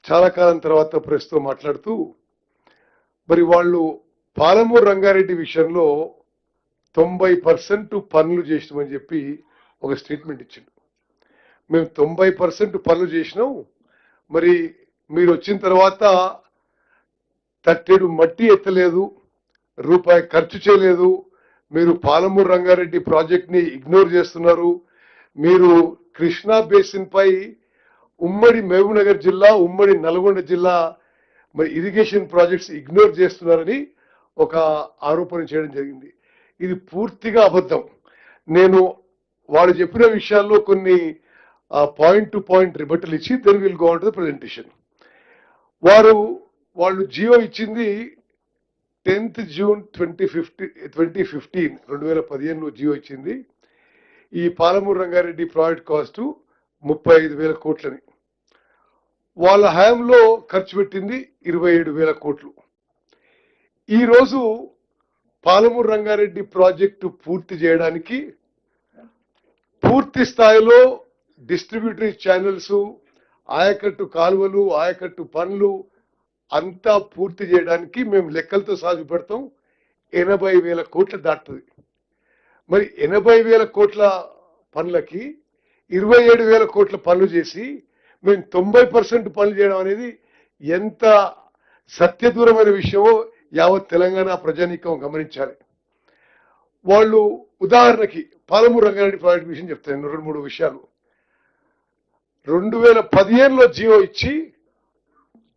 చాలా కాలం తర్వాత ప్రెస్తో మాట్లాడుతూ మరి వాళ్ళు పాలమూరు రంగారెడ్డి విషయంలో 90% పనులు చేసినామని చెప్పి ఒక స్టేట్మెంట్ ఇచ్చిండు. మేము 90% పనులు చేసినాం, మరి మీరు వచ్చిన తర్వాత తట్టెడు మట్టి ఎత్తలేదు, రూపాయి ఖర్చు చేయలేదు, మీరు పాలమూరు రంగారెడ్డి ప్రాజెక్ట్ ని ఇగ్నోర్ చేస్తున్నారు, మీరు కృష్ణా బేసిన్ పై ఉమ్మడి మహబూబ్నగర్ జిల్లా, ఉమ్మడి నల్గొండ జిల్లా మరి ఇరిగేషన్ ప్రాజెక్ట్స్ ఇగ్నోర్ చేస్తున్నారని ఒక ఆరోపణ చేయడం జరిగింది. ఇది పూర్తిగా అబద్ధం. నేను వాళ్ళు చెప్పిన విషయాల్లో కొన్ని పాయింట్ టు పాయింట్ రిబట్టలు ఇచ్చి then will go on to the presentation. వాళ్ళు జియో ఇచ్చింది 10th June 2015 జియో ఇచ్చింది. ఈ పాలమూరు రంగారెడ్డి ప్రాజెక్ట్ కాస్ట్ 35,000 కోట్లని. వాళ్ళ హయాంలో ఖర్చు పెట్టింది 27,000 కోట్లు. ఈరోజు పాలమూరు రంగారెడ్డి ప్రాజెక్టు పూర్తి చేయడానికి పూర్తి స్థాయిలో డిస్ట్రిబ్యూటరీ ఛానల్స్, ఆయకట్టు కాలువలు, ఆయకట్టు పనులు అంతా పూర్తి చేయడానికి మేము లెక్కలతో సాగు పెడతాం 80,000 కోట్లు దాటుతుంది. మరి 80,000 కోట్ల పనులకి 27,000 కోట్ల పనులు చేసి మేము 90% పనులు చేయడం అనేది ఎంత సత్యదూరమైన విషయమో యావత్ తెలంగాణ ప్రజానీకం గమనించాలి. వాళ్ళు ఉదాహరణకి పాలమూరు రంగారెడ్డి ప్రాజెక్ట్ విషయం చెప్తాను, 2-3 విషయాలు. 2015లో జియో ఇచ్చి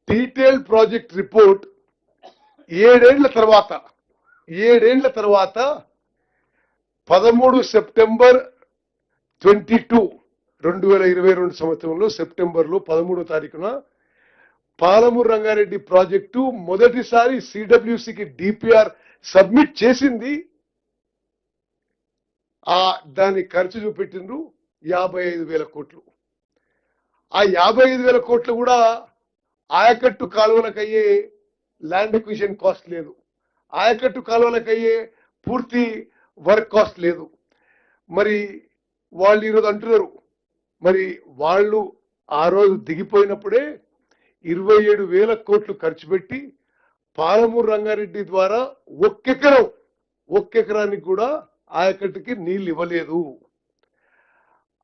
డీటెయిల్డ్ ప్రాజెక్ట్ రిపోర్ట్ 7 ఏళ్ల తర్వాత 13 సెప్టెంబర్ 2022 సంవత్సరంలో సెప్టెంబర్లో 13వ తారీఖున పాలమూరు రంగారెడ్డి ప్రాజెక్టు మొదటిసారి సిడబ్ల్యూసికి డిపిఆర్ సబ్మిట్ చేసింది. దాని ఖర్చు చూపెట్టిండ్రు 55,000 కోట్లు. ఆ 55,000 కోట్లు కూడా ఆయకట్టు కాలువలకయ్యే ల్యాండ్ ఎక్విజిషన్ కాస్ట్ లేదు, ఆయకట్టు కాలువలకయ్యే పూర్తి వర్క్ కాస్ట్ లేదు. మరి వాళ్ళు ఈరోజు అంటున్నారు, మరి వాళ్ళు ఆ రోజు దిగిపోయినప్పుడే 27,000 కోట్లు ఖర్చు పెట్టి పాలమూరు రంగారెడ్డి ద్వారా ఒక్కెకరానికి కూడా ఆయకట్టుకి నీళ్ళు ఇవ్వలేదు.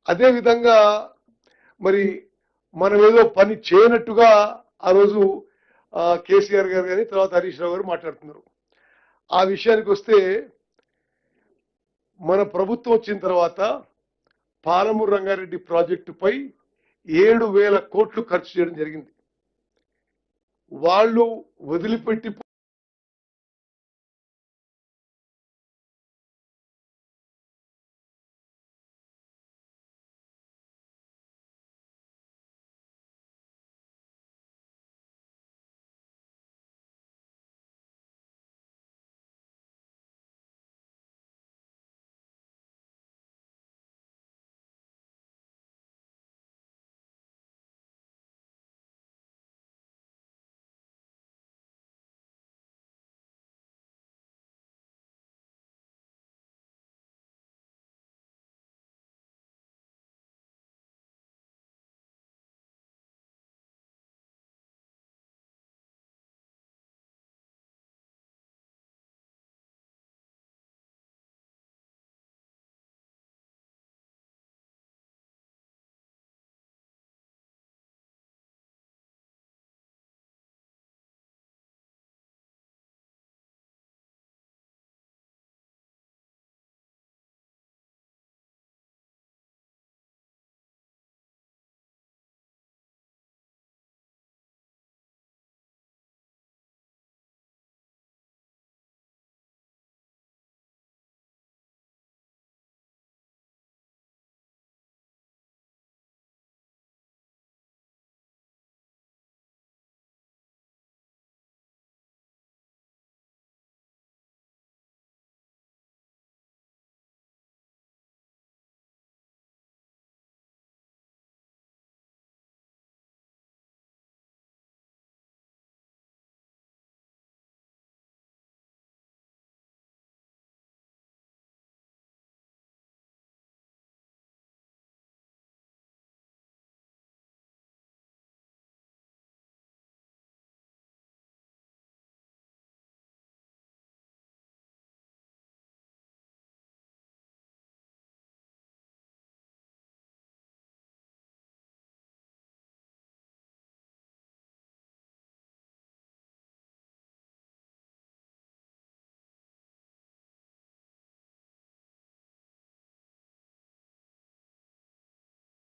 అదేవిధంగా మరి మనం ఏదో పని చేయనట్టుగా ఆ రోజు కేసీఆర్ గారు కానీ తర్వాత హరీష్ రావు గారు మాట్లాడుతున్నారు. ఆ విషయానికి వస్తే మన ప్రభుత్వం వచ్చిన తర్వాత పాలమూరు రంగారెడ్డి ప్రాజెక్టుపై 7,000 కోట్లు ఖర్చు చేయడం జరిగింది. వాళ్ళు వదిలిపెట్టి